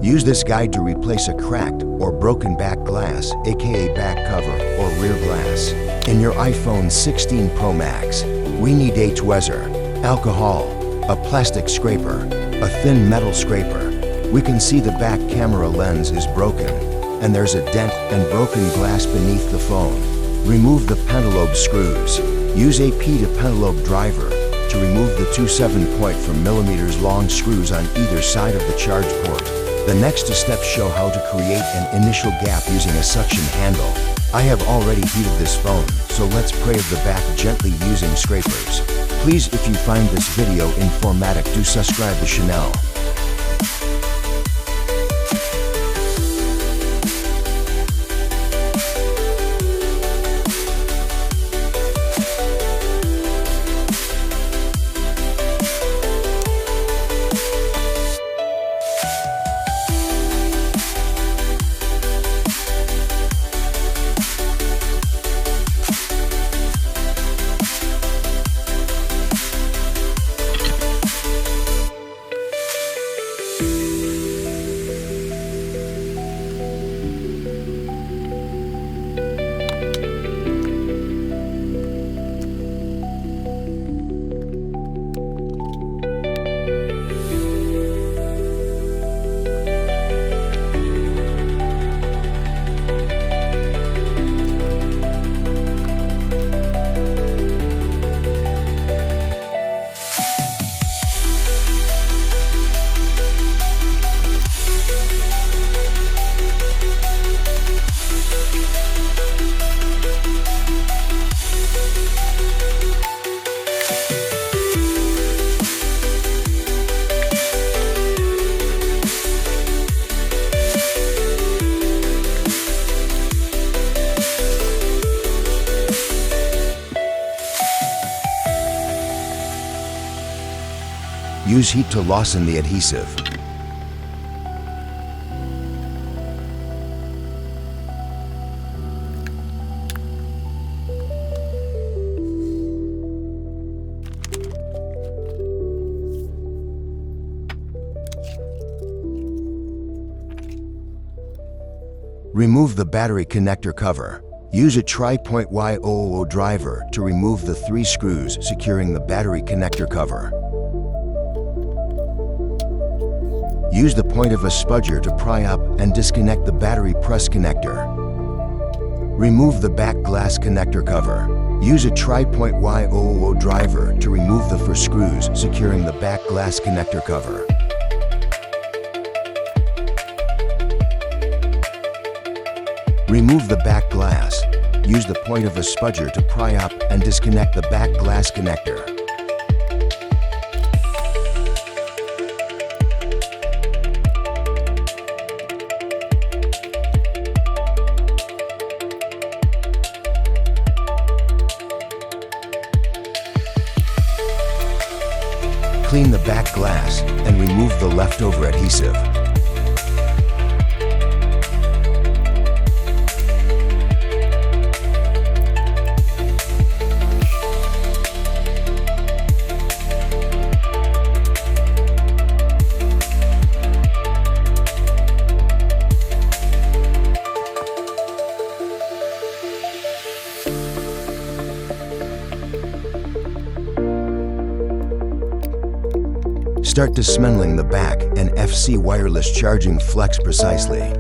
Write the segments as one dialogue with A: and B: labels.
A: Use this guide to replace a cracked or broken back glass, aka back cover or rear glass. In your iPhone 16 Pro Max, we need a tweezer, alcohol, a plastic scraper, a thin metal scraper. We can see the back camera lens is broken, and there's a dent and broken glass beneath the phone. Remove the pentalobe screws. Use a P to pentalobe driver to remove the two 7.4mm long screws on either side of the charge port. The next steps show how to create an initial gap using a suction handle. I have already heated this phone, so let's pray of the back gently using scrapers. Please, if you find this video informative, do subscribe to Chanel. Use heat to loosen the adhesive. Remove the battery connector cover. Use a tri-point Y00 driver to remove the 3 screws securing the battery connector cover. Use the point of a spudger to pry up and disconnect the battery press connector. Remove the back glass connector cover. Use a tri-point Y00 driver to remove the 4 screws securing the back glass connector cover. Remove the back glass. Use the point of a spudger to pry up and disconnect the back glass connector. Clean the back glass and remove the leftover adhesive. Start dismantling the back and FC wireless charging flex precisely.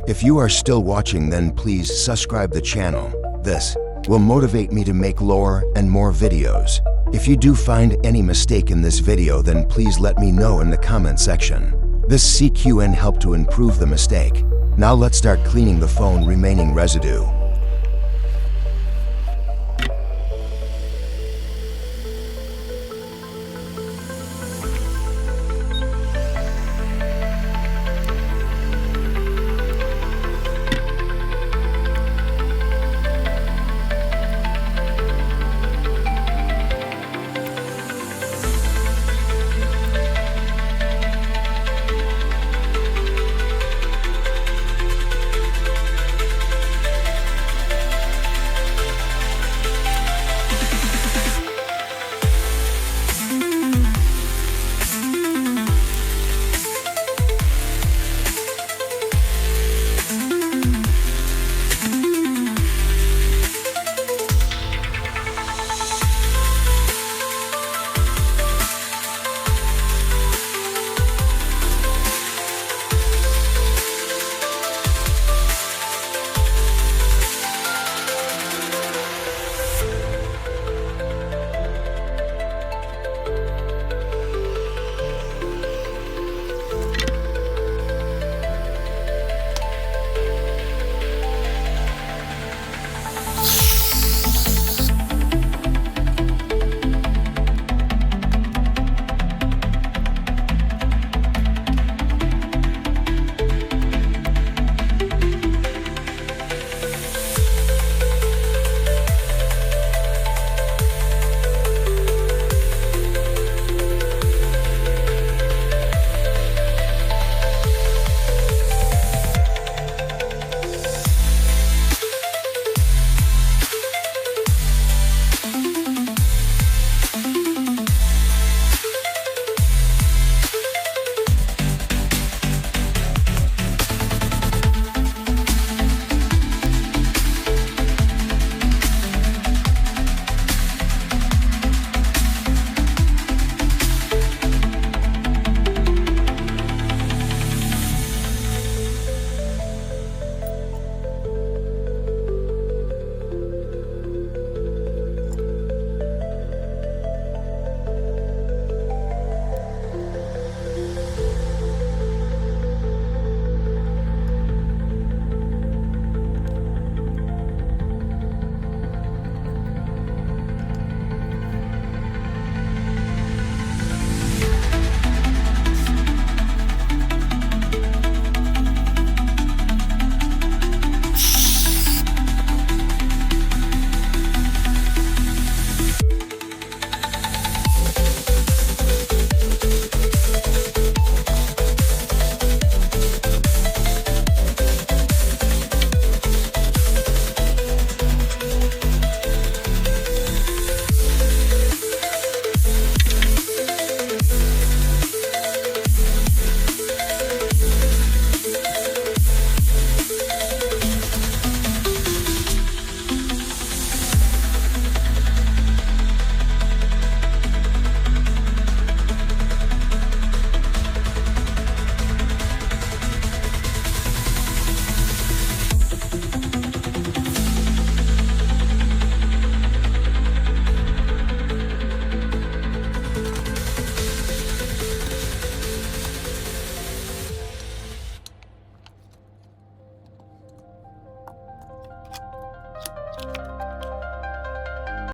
A: If you are still watching, then please subscribe the channel. This will motivate me to make lower and more videos. If you do find any mistake in this video, then please let me know in the comment section. This CQN helped to improve the mistake. Now let's start cleaning the phone remaining residue.